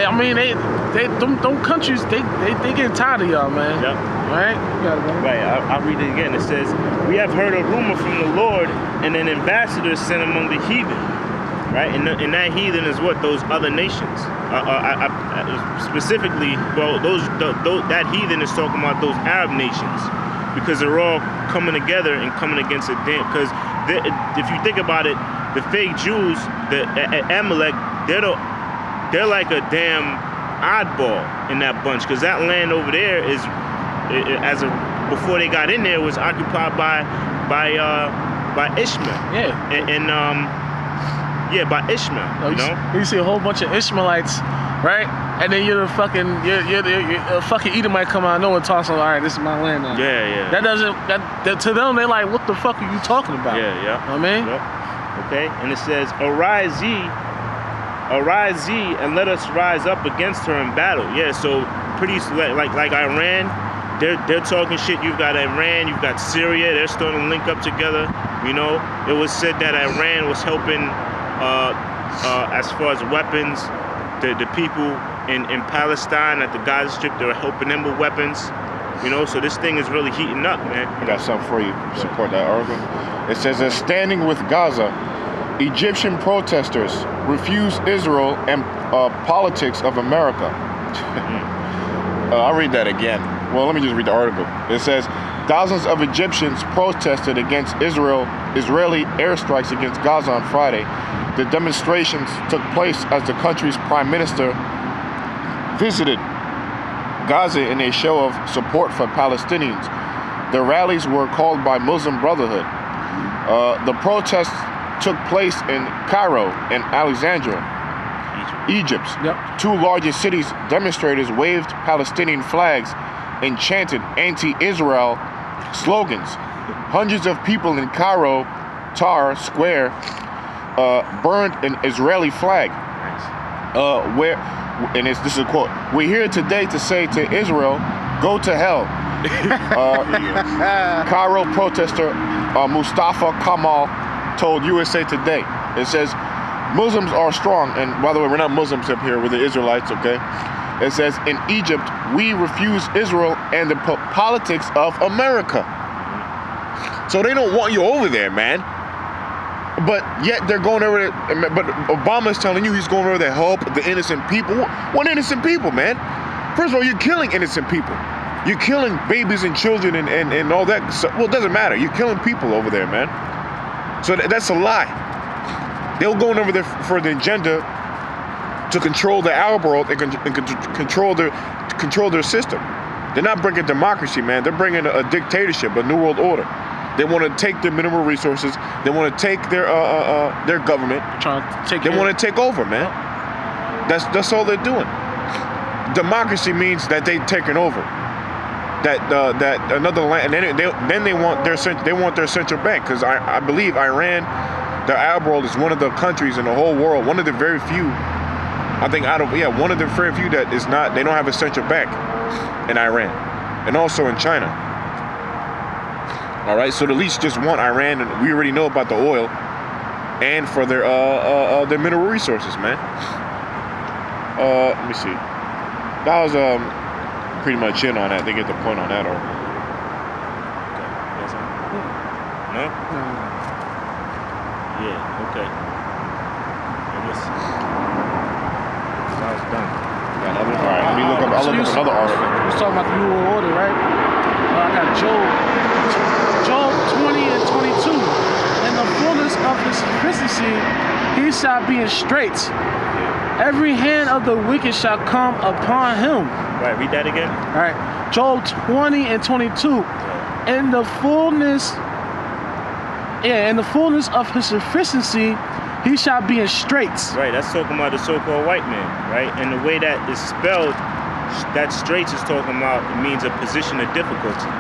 I mean, them countries, they getting tired of y'all, man. Yep. Right? You got it, man. Right, I'll read it again. It says, we have heard a rumor from the Lord, and an ambassador sent among the heathen. Right, and that heathen is what? Those other nations. Specifically, well, that heathen is talking about those Arab nations, because they're all coming together and coming against a damn. Because if you think about it, the fake Jews, the Amalek, they're like a damn oddball in that bunch, because that land over there is, before they got in there, was occupied by Ishmael. Yeah. Yeah, by Ishmael. You see a whole bunch of Ishmaelites, right? And then you're the fucking Edomite come out of nowhere and talk something. All right, this is my land now. Yeah. That to them, they like, what the fuck are you talking about? Yeah. You know what I mean? Yep. Okay, and it says, arise ye, and let us rise up against her in battle. Yeah, so pretty like Iran, they're talking shit. You've got Iran, you've got Syria. They're starting to link up together. You know, it was said that Iran was helping. As far as weapons, the people in Palestine at the Gaza Strip, they're helping them with weapons. You know, so this thing is really heating up, man. I got something for you. Support that article. It says, standing with Gaza, Egyptian protesters refuse Israel and politics of America. I'll read that again. Well, let me just read the article. It says, thousands of Egyptians protested against Israeli airstrikes against Gaza on Friday. The demonstrations took place as the country's prime minister visited Gaza in a show of support for Palestinians. The rallies were called by Muslim Brotherhood. The protests took place in Cairo and Alexandria, Egypt. Yep. Two largest cities. Demonstrators waved Palestinian flags and chanted anti-Israel slogans. Hundreds of people in Cairo, Tahrir Square, burned an Israeli flag. This is a quote, "We're here today to say to Israel, go to hell." Cairo protester Mustafa Kamal told USA Today. It says, Muslims are strong, and by the way, we're not Muslims up here, we're the Israelites, okay? It says, in Egypt, we refuse Israel and the politics of America. So they don't want you over there, man. But yet they're going over there, but Obama's telling you he's going over there to help the innocent people. What innocent people, man? First of all, you're killing innocent people. You're killing babies and children and all that. So, well, it doesn't matter. You're killing people over there, man. So that's a lie. They're going over there for the agenda to control the Arab world and control their system. They're not bringing democracy, man. They're bringing a dictatorship, a new world order. They want to take their mineral resources. They want to take their government. They want to take over, man. That's all they're doing. Democracy means that they've taken over. That another land, and then they want their central bank, because I believe Iran, the Arab world, is one of the countries in the whole world, one of the very few. I think one of the very few that is not. They don't have a central bank in Iran, and also in China. All right, so the elites just want Iran, and we already know about the oil, and for their mineral resources, man. Let me see. That was pretty much it on that. They get the point on that, or no? Yeah. Okay. I guess that was done. all right. Let me look up. I'll look up another article. We're talking about the New World Order, right? I got Job 20 and 22. In the fullness of his sufficiency, he shall be in straits. Every hand of the wicked shall come upon him. Right, read that again. All right, Job 20 and 22. In the fullness of his sufficiency, he shall be in straits. Right, that's talking about the so-called white man, right? And the way that is spelled, that straits is talking about, it means a position of difficulty,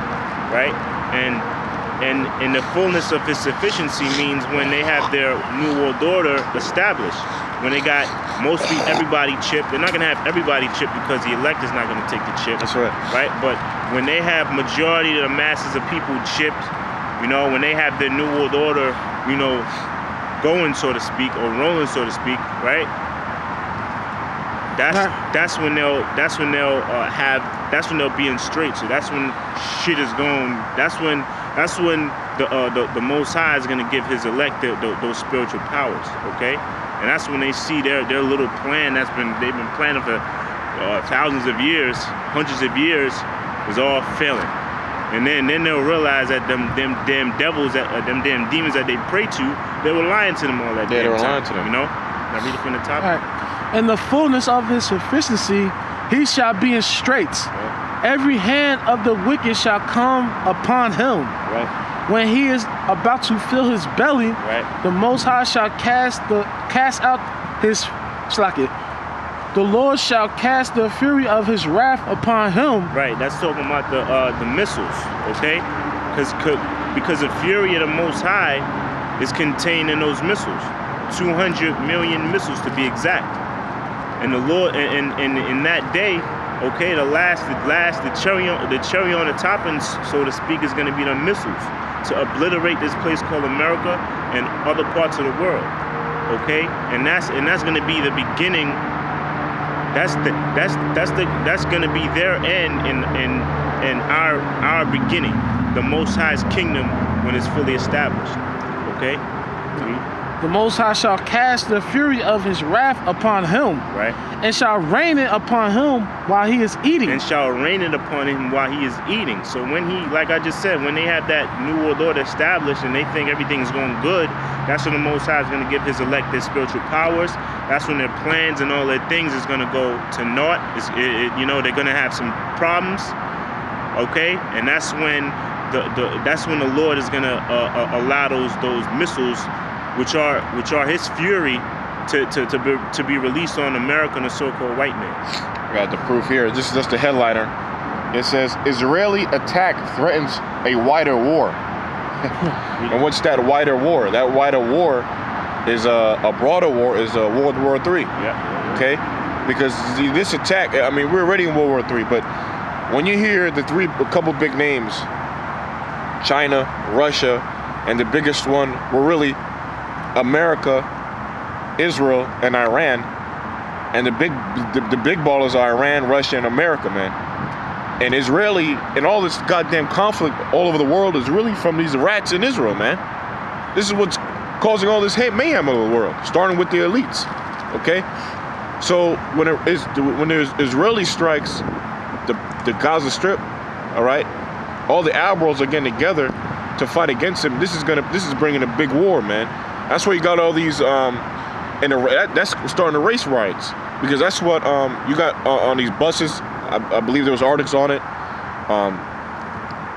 right? And in the fullness of his sufficiency means when they have their New World Order established, when they got mostly everybody chipped. They're not going to have everybody chipped because the elect is not going to take the chip. That's right. Right? But when they have majority of the masses of people chipped, you know, when they have their New World Order, you know, going, so to speak, or rolling, so to speak, right? That's when they'll be in straight. So that's when shit is going. That's when the Most High is gonna give His elect those spiritual powers. Okay, and that's when they see their little plan they've been planning for thousands of years, hundreds of years, is all failing. And then they'll realize that them damn devils, them damn demons that they pray to, they were lying to them all that Yeah, damn they were time. lying to them. You know? Now read it from the top. All right. In the fullness of His sufficiency, He shall be in straits. Right. Every hand of the wicked shall come upon him. Right. When he is about to fill his belly, Right. the Most High shall cast out his slacket. The Lord shall cast the fury of His wrath upon him. Right. That's talking about the missiles. Okay. Because the fury of the Most High is contained in those missiles. 200 million missiles to be exact. And the Lord, and in that day, okay, the cherry on the top, and so to speak, is going to be the missiles to obliterate this place called America and other parts of the world. Okay, and that's going to be the beginning. That's going to be their end and our beginning. The Most High's kingdom when it's fully established. Okay. The Most High shall cast the fury of His wrath upon him, Right. and shall rain it upon him while he is eating. And shall rain it upon him while he is eating. So when he, like I just said, when they have that new world order established and they think everything's going good, that's when the Most High is going to give His elect their spiritual powers. That's when their plans and all their things is going to go to naught. They're going to have some problems. Okay, and that's when the Lord is going to allow those missiles, which are His fury, to be released on America and the so-called white man. I got the proof here. This is just the headliner. It says, Israeli attack threatens a wider war. And what's that wider war? That wider war is a broader war, is World War III. Yeah. Okay? Because this attack, I mean, we're already in World War III, but when you hear a couple big names, China, Russia, and the biggest one were really America, Israel, and Iran. And the big ballers are Iran, Russia, and America, man. And Israeli and all this goddamn conflict all over the world is really from these rats in Israel, man. This is what's causing all this mayhem over the world, starting with the elites. Okay, so when there's Israeli strikes the Gaza Strip, all right, all the Arab worlds are getting together to fight against them. This is bringing a big war, man. That's why you got all these that's starting the race riots, because that's what you got on these buses. I believe there was articles on it.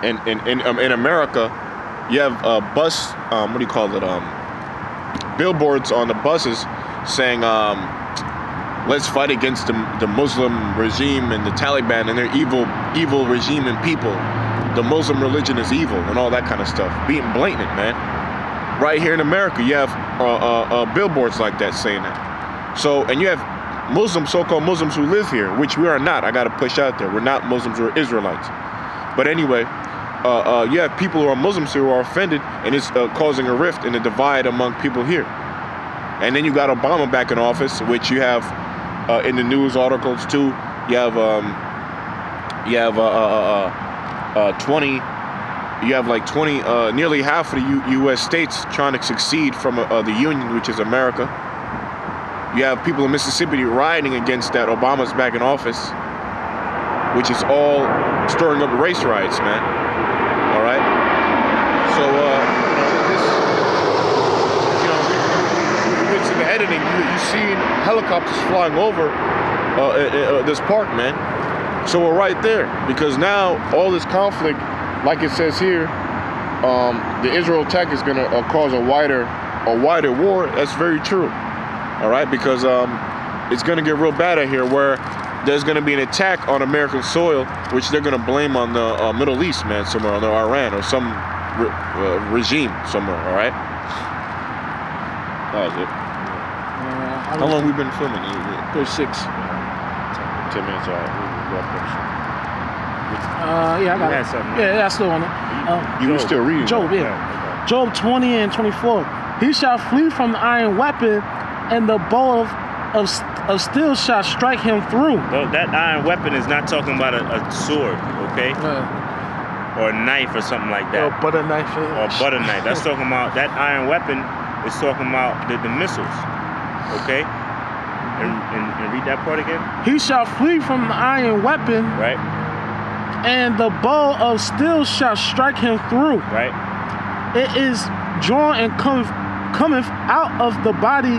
In America, you have bus, what do you call it? Billboards on the buses saying, let's fight against the Muslim regime and the Taliban and their evil regime and people. The Muslim religion is evil and all that kind of stuff. Being blatant, man. Right here in America, you have billboards like that saying that. So, and you have Muslims, so-called Muslims who live here, which we are not. I got to push out there. We're not Muslims, we're Israelites. But anyway, you have people who are Muslims who are offended, and it's causing a rift and a divide among people here. And then you got Obama back in office, which you have in the news articles too. You have nearly half of the U.S. states trying to succeed from the Union, which is America. You have people in Mississippi rioting against that Obama's back in office, which is all stirring up race riots, man. All right. So, it's in the editing. You see helicopters flying over this park, man. So we're right there, because now all this conflict, like it says here, the Israel attack is going to cause a wider war. That's very true. All right, because it's going to get real bad out here, where there's going to be an attack on American soil, which they're going to blame on the Middle East, man, somewhere, on Iran or some regime somewhere. All right. That was it. How long have we been filming? 36. 10 minutes. All right. Yeah, I got it. Yeah, I still on it. You were still reading. Job, yeah. Job 20 and 24. He shall flee from the iron weapon and the bow of steel shall strike him through. Though that iron weapon is not talking about a sword, okay? Or a knife or something like that. Or butter knife. Or butter knife. That's talking about, that iron weapon is talking about the missiles, okay? And read that part again. He shall flee from the iron weapon. Right. And the bow of steel shall strike him through. Right. It is drawn and cometh out of the body,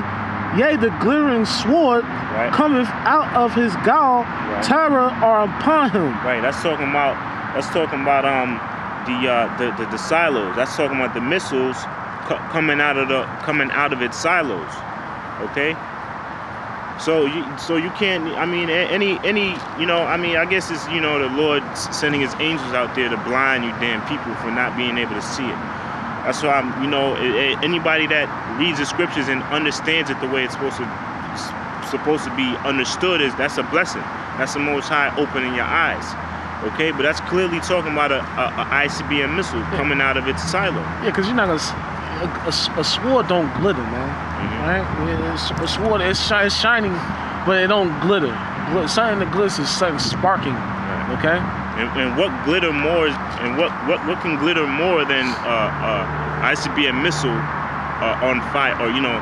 yea, the glittering sword cometh out of his gall. Right. Terror are upon him. Right. That's talking about the silos. That's talking about the missiles coming out of its silos. Okay. So you can't, I mean, any you know, I mean, I guess it's, you know, the Lord sending his angels out there to blind you damn people for not being able to see it. That's why you know, anybody that reads the scriptures and understands it the way it's supposed to be understood, that's a blessing. That's the Most High opening your eyes. Okay, but that's clearly talking about a ICBM missile coming out of its silo. Yeah, because you're not gonna, a sword don't glitter, man. Right? A sword is shining, but it don't glitter. Something that glitters is something sparking. Right. Okay. And what glitter more? And what can glitter more than ICBM missile on fire, or you know,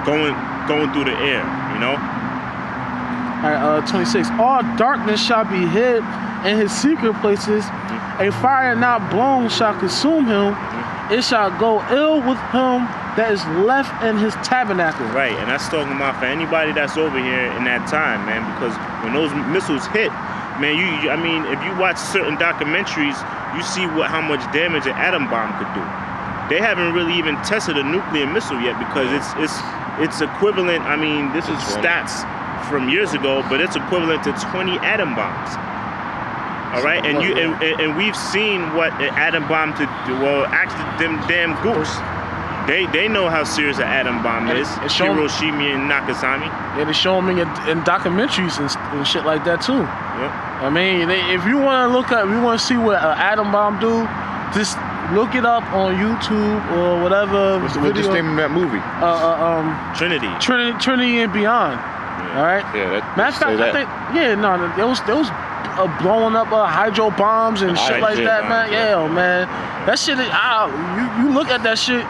going through the air? You know. All right, 26. All darkness shall be hid in his secret places. A fire not blown shall consume him. It shall go ill with him that is left in his tabernacle. Right, and that's talking about for anybody that's over here in that time, man, because when those missiles hit, man, I mean, if you watch certain documentaries, you see how much damage an atom bomb could do. They haven't really even tested a nuclear missile yet, because it's equivalent, I mean, this is stats from years ago, but it's equivalent to 20 atom bombs. All right, and we've seen what an atom bomb to do. Well, actually, them damn gooks, they know how serious an atom bomb is. Hiroshima and Nagasaki. Yeah, they show them in documentaries and shit like that too. Yep. I mean, if you want to see what an atom bomb do, just look it up on YouTube or whatever. What's the name of that movie? Trinity and Beyond. Yeah. All right. Yeah. Matter of fact, I think there was blowing up hydro bombs and shit like that, man. Yeah, man. That shit is, you look at that shit.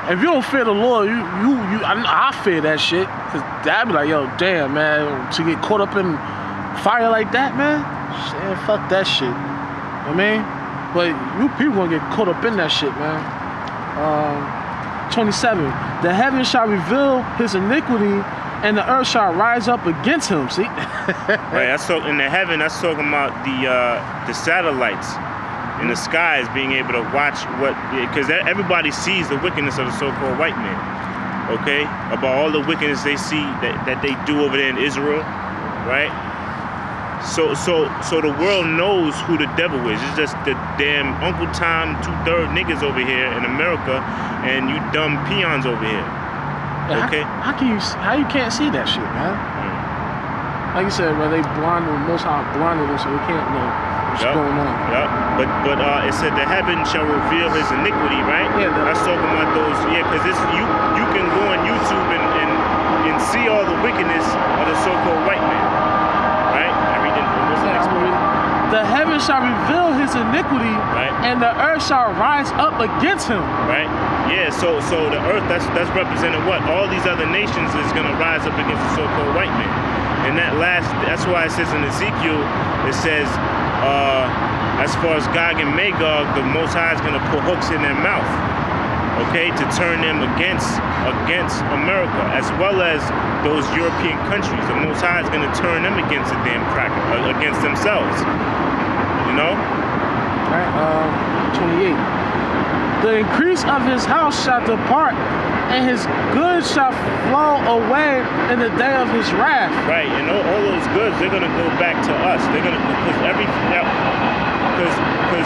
If you don't fear the Lord, I fear that shit, cause that'd be like, yo, damn, man, to get caught up in fire like that, man. Shit, fuck that shit. I mean, but you people gonna get caught up in that shit, man. 27. The heavens shall reveal his iniquity, and the earth shall rise up against him. See? Right. That's talking in the heaven. That's talking about the satellites in the skies being able to watch because everybody sees the wickedness of the so-called white man. Okay, about all the wickedness they see that they do over there in Israel, right? So the world knows who the devil is. It's just the damn Uncle Tom 2/3 niggas over here in America, and you dumb peons over here. Okay. How you can't see that shit, man? Like you said, bro, they blinded them, Most High blinded them, so they can't know what's going on. Yeah. But it said the heaven shall reveal his iniquity, right? Yeah. That's talking about those. Yeah, because you can go on YouTube and see all the wickedness of the so-called white man, right? Everything. What's the next part? The heaven shall reveal his iniquity, right, and the earth shall rise up against him. Right. Yeah. So the earth that's representing what? All these other nations is gonna rise up against the so-called white man. And that's why it says in Ezekiel, it says, as far as Gog and Magog, the Most High is gonna put hooks in their mouth, okay, to turn them against America, as well as those European countries. The Most High is gonna turn them against the damn cracker, against themselves. You know? All right, 28. The increase of his house shall depart, and his goods shall flow away in the day of his wrath. Right, and all those goods, they're gonna go back to us. They're gonna,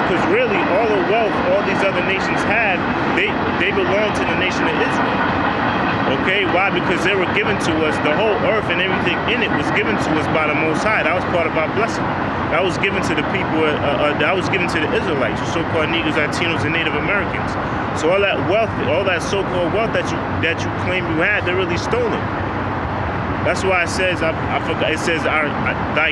because really all the wealth all these other nations have, they belong to the nation of Israel. Okay, why? Because they were given to us, the whole earth and everything in it was given to us by the Most High. That was part of our blessing. That was given to the people, that was given to the Israelites, the so-called Negros, Latinos, and Native Americans. So all that wealth, all that so-called wealth that you claim you had, they're really stolen. That's why it says I forgot. It says thy